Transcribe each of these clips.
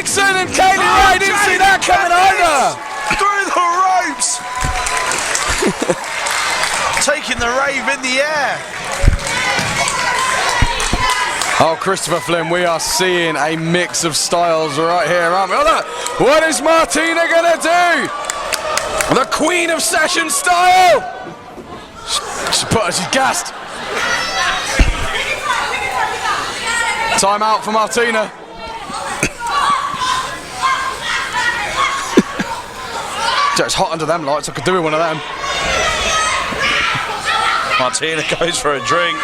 Nixon and Kaylee Ray didn't see that coming either. Through the ropes. Taking the rave in the air. Oh, Christopher Flynn, we are seeing a mix of styles right here, aren't we? Oh, look, what is Martina gonna do? The Queen of Session style. She's gassed. Time out for Martina. It's hot under them lights. I could do with one of them. Martina goes for a drink.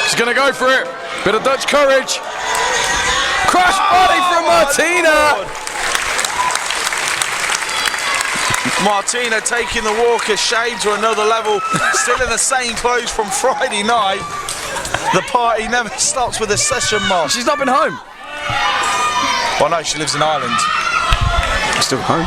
She's gonna go for it. Bit of Dutch courage. Crash body from Martina. Martina taking the walk of shame to another level. Still in the same clothes from Friday night. The party never stops with a session moth. She's not been home. Well, no, she lives in Ireland. She's still home.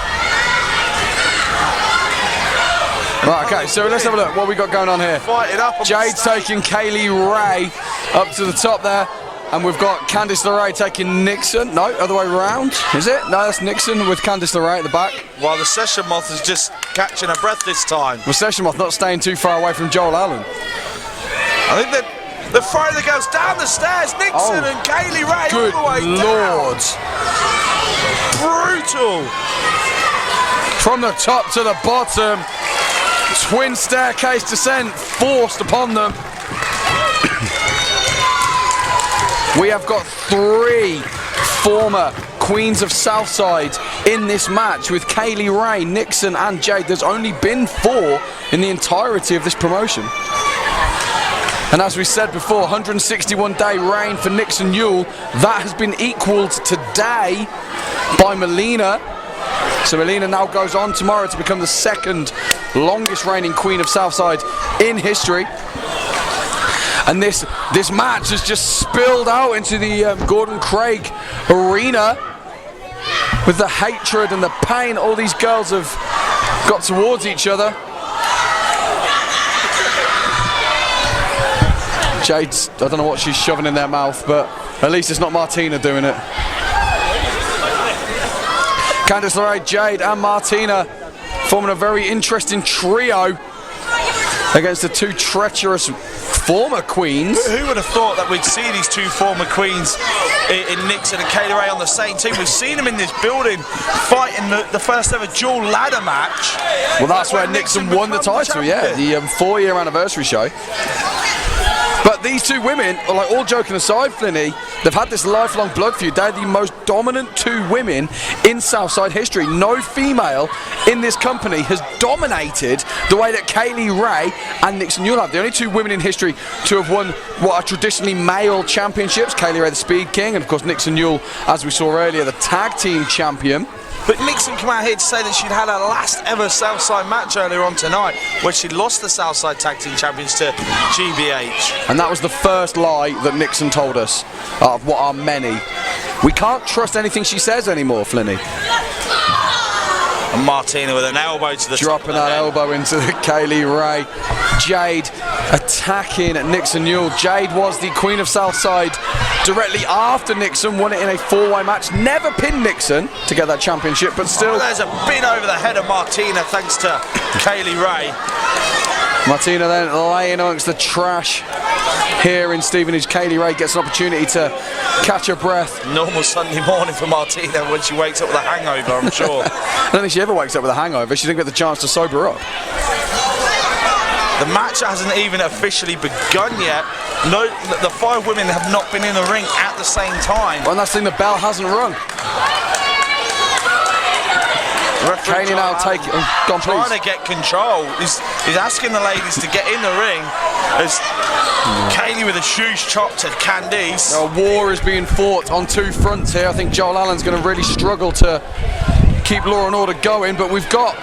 Right, okay, so let's have a look. What we got going on here? Fighting up. Jade taking Kaylee Ray up to the top there. And we've got Candice LeRae taking Nixon. No, other way around. Is it? No, that's Nixon with Candice LeRae at the back. While the Session Moth is just catching her breath this time. Well, Session Moth not staying too far away from Joel Allen. I think they're throwing the girls down the stairs. Nixon and Kaylee Ray all the way Lord. down. Brutal. From the top to the bottom. Twin staircase descent forced upon them. We have got 3 former Queens of Southside in this match with Kaylee Ray, Nixon and Jade. There's only been 4 in the entirety of this promotion. And as we said before, 161-day reign for Nixon Newell. That has been equalled today by Melina. So Melina now goes on tomorrow to become the 2nd longest reigning Queen of Southside in history. And this match has just spilled out into the Gordon Craig arena with the hatred and the pain all these girls have got towards each other. Jade's, I don't know what she's shoving in their mouth, but at least it's not Martina doing it. Candice LeRae, Jade and Martina forming a very interesting trio against the 2 treacherous former queens. Who would have thought that we'd see these 2 former queens in Nixon and Kaylee Ray on the same team? We've seen them in this building fighting the first ever dual ladder match. Well, that's where Nixon won the title, yeah, the 4-year anniversary show. But these 2 women, like, all joking aside, Flinny, they've had this lifelong blood feud. They're the most dominant 2 women in Southside history. No female in this company has dominated the way that Kaylee Ray and Nixon Newell have. The only 2 women in history to have won what are traditionally male championships. Kaylee Ray, the Speed King, and of course Nixon Newell, as we saw earlier, the Tag Team Champion. But Nixon came out here to say that she'd had her last ever Southside match earlier on tonight, where she lost the Southside Tag Team Champions to GBH. And that was the first lie that Nixon told us, of what are many. We can't trust anything she says anymore, Flinny. And Martina with an elbow to the dropping that elbow into the Kaylee Ray. Jade attacking Nixon Newell. Jade was the Queen of Southside directly after Nixon won it in a 4-way match. Never pinned Nixon to get that championship, but still. Oh, there's a pin over the head of Martina thanks to Kaylee Ray. Martina then laying amongst the trash here in Stevenage. Kaylee Ray gets an opportunity to catch her breath. Normal Sunday morning for Martina when she wakes up with a hangover, I'm sure. I don't think she ever wakes up with a hangover. She didn't get the chance to sober up. The match hasn't even officially begun yet. No, the 5 women have not been in the ring at the same time. Well, and that's the thing, the bell hasn't rung. Kaylee now take it. Oh, go on, please. Trying to get control. He's asking the ladies to get in the ring. As Kaylee with a shoes chop to Candice. A war is being fought on 2 fronts here. I think Joel Allen's going to really struggle to keep law and order going, but we've got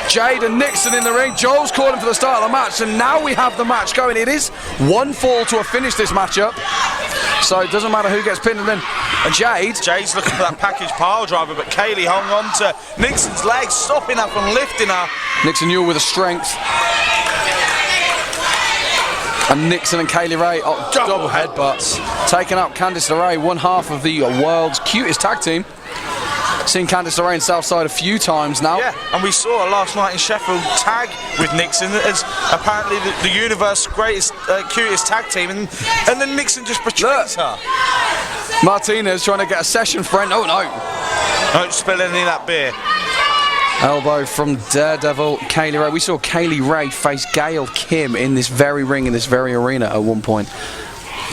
Jade and Nixon in the ring. Joel's calling for the start of the match, and now we have the match going. It is 1 fall to a finish, this matchup. So it doesn't matter who gets pinned. And then Jade's looking for that package pile driver, but Kaylee hung on to Nixon's legs, stopping her from lifting her. Nixon Newell with a strength. And Nixon and Kaylee Ray, double headbutts. Taking out Candice LeRae, one half of the world's cutest tag team. Seen Candice LeRae in Southside a few times now. Yeah, and we saw her last night in Sheffield tag with Nixon as apparently the universe's greatest, cutest tag team, and then Nixon just betrays her. Martina's trying to get a session friend. Oh no! Don't spill any of that beer. Elbow from Daredevil, Kaylee Ray. We saw Kaylee Ray face Gail Kim in this very ring, in this very arena at one point.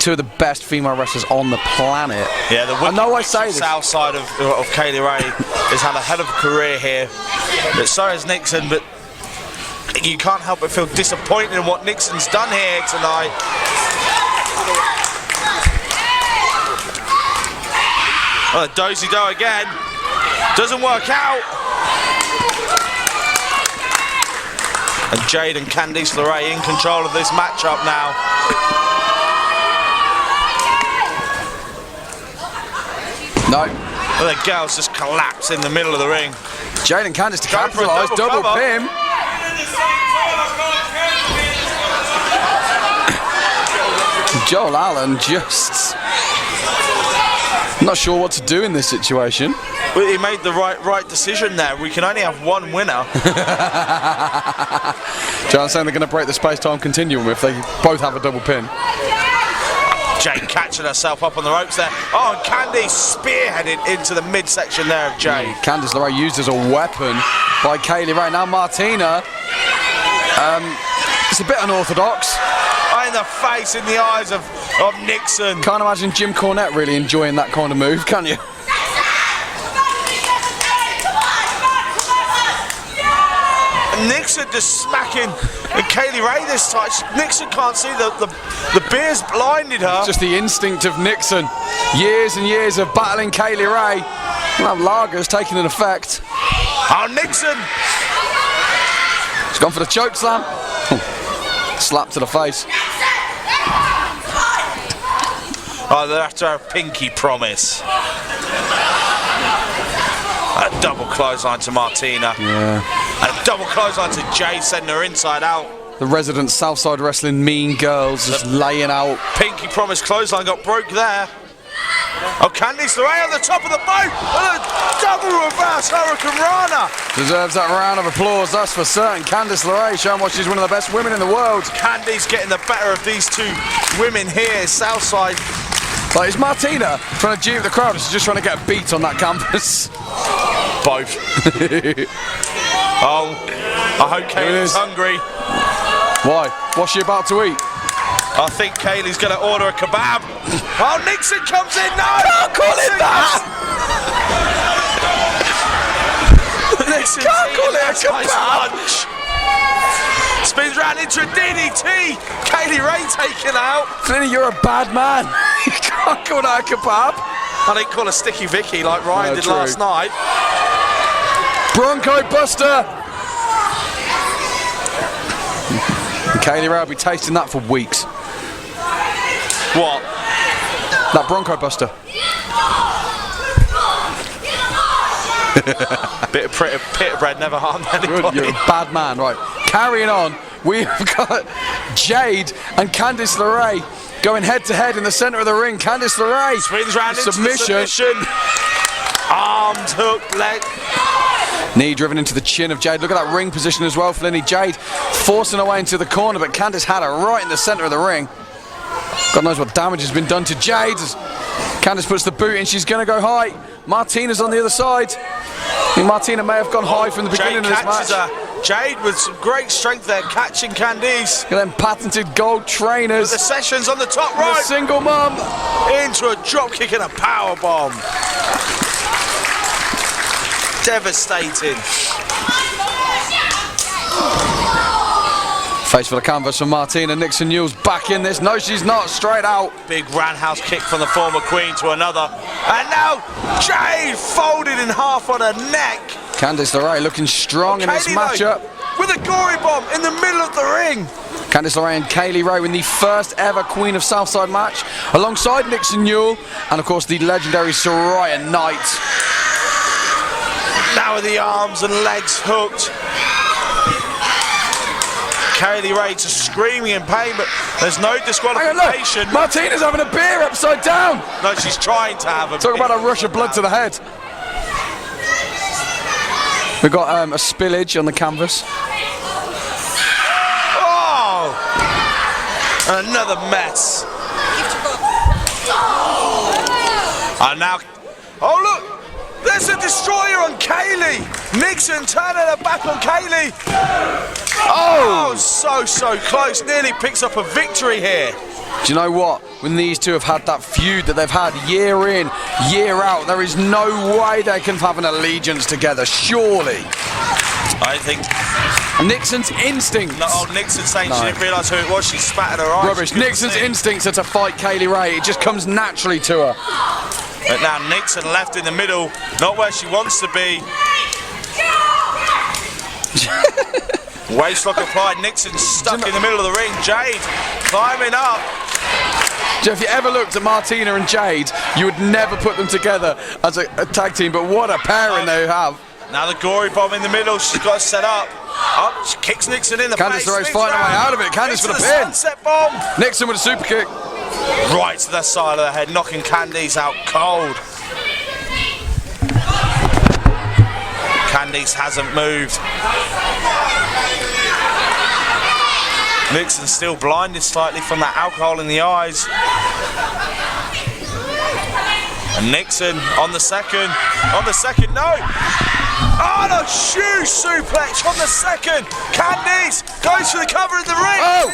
Two of the best female wrestlers on the planet. Yeah, the I know I say this. South side of Kaylee Ray has had a hell of a career here. But so has Nixon, but you can't help but feel disappointed in what Nixon's done here tonight. Oh, the dozy-do again. Doesn't work out. And Jade and Candice LeRae in control of this matchup now. No. Well, the girls just collapse in the middle of the ring. Jade and Candice to capitalise, double pin. Joel Allen just not sure what to do in this situation. Well, he made the right decision there. We can only have one winner. John's saying they're going to break the space-time continuum if they both have a double pin. Jade catching herself up on the ropes there. Oh, and Candice spearheaded into the midsection there of Jade. Candice LeRae used as a weapon by Kaylee Ray. Now Martina, it's a bit unorthodox. In the face, in the eyes of Nixon. Can't imagine Jim Cornette really enjoying that kind of move, can you? Nixon just smacking and Kaylee Ray this time. Nixon can't see the beer's blinded her. Just the instinct of Nixon. Years and years of battling Kaylee Ray. Well, that lager's taking an effect. Oh, Nixon! He's gone for the choke slam. Slap to the face. Oh, they're after our pinky promise. A double clothesline to Martina. Yeah. A double clothesline to Jade, sending her inside out. The resident Southside Wrestling mean girls just laying out. Pinky promise clothesline got broke there. Oh, Candice LeRae on the top of the boat. And a double reverse Hurricane Rana. Deserves that round of applause, that's for certain. Candice LeRae showing why she's one of the best women in the world. Candice getting the better of these two women here, Southside. Like, is Martina trying to G the crowd, or is she just trying to get a beat on that canvas? Both. Oh, I hope Kaylee's hungry. Why? What's she about to eat? I think Kaylee's going to order a kebab. Oh, Nixon comes in. No! Can't call it that! Nixon can't call it a kebab! Lunch. Spins round into a DDT. Kaylee Ray taken out. Clearly you're a bad man. You can't call that a kebab. I didn't call a Sticky Vicky like Ryan did true. last night. Bronco Buster. And Kaylee Ray will be tasting that for weeks. What? That Bronco Buster. Bit of pit of bread never harmed anybody. You're a bad man. Right, carrying on. We've got Jade and Candice LeRae going head to head in the center of the ring. Candice LeRae Swings round into the submission. Arms, hook, leg. Knee driven into the chin of Jade. Look at that ring position as well, Flinny. Jade forcing her way into the corner, but Candice had her right in the center of the ring. God knows what damage has been done to Jade. Candice puts the boot in, she's going to go high. Martina's on the other side. I think Martina may have gone high from the beginning of this match. Jade with some great strength there, catching Candice. Look at them patented gold trainers. With the Sessions on the top right. The single mum. Into a drop kick and a power bomb. Devastating. Face for the canvas from Martina. Nixon Newell's back in this. No, she's not. Straight out. Big roundhouse kick from the former queen to another. And now Jade folded in half on her neck. Candice LeRae looking strong in this matchup. With a gory bomb in the middle of the ring. Candice LeRae and Kaylee Ray in the first ever Queen of Southside match, alongside Nixon Newell and of course the legendary Soraya Knight. Now with the arms and legs hooked. Kaylee Ray just screaming in pain, but there's no disqualification. Look, Martina's having a beer upside down. No, she's trying to have a Talk about a rush of blood to the head. We've got a spillage on the canvas. Oh! Another mess. And now, oh look, there's a destroyer on Kaylee. Nixon turning her back on Kaylee. Oh, so close. Nearly picks up a victory here. Do you know what? When these two have had that feud that they've had year in, year out, there is no way they can have an allegiance together, surely. I think Nixon's instincts. No, Nixon saying she didn't realise who it was. She spat in her eyes. Rubbish. Nixon's instincts are to fight Kaylee Ray. It just comes naturally to her. But now Nixon left in the middle, not where she wants to be. Waistlock applied. Nixon stuck in the middle of the ring. Jade climbing up. If you ever looked at Martina and Jade, you would never put them together as a tag team. But what a pairing they have. Now the gory bomb in the middle. She's got it set up. Up, she kicks Nixon in the face. Candice LeRae's fighting her way out of it. Candice for the pin. Sunset bomb. Nixon with a super kick. Right to the side of the head, knocking Candice out cold. Candice hasn't moved. Nixon still blinded slightly from that alcohol in the eyes. And Nixon on the second, no! Oh, no, shoe suplex on the second. Candice goes for the cover of the ring. Oh!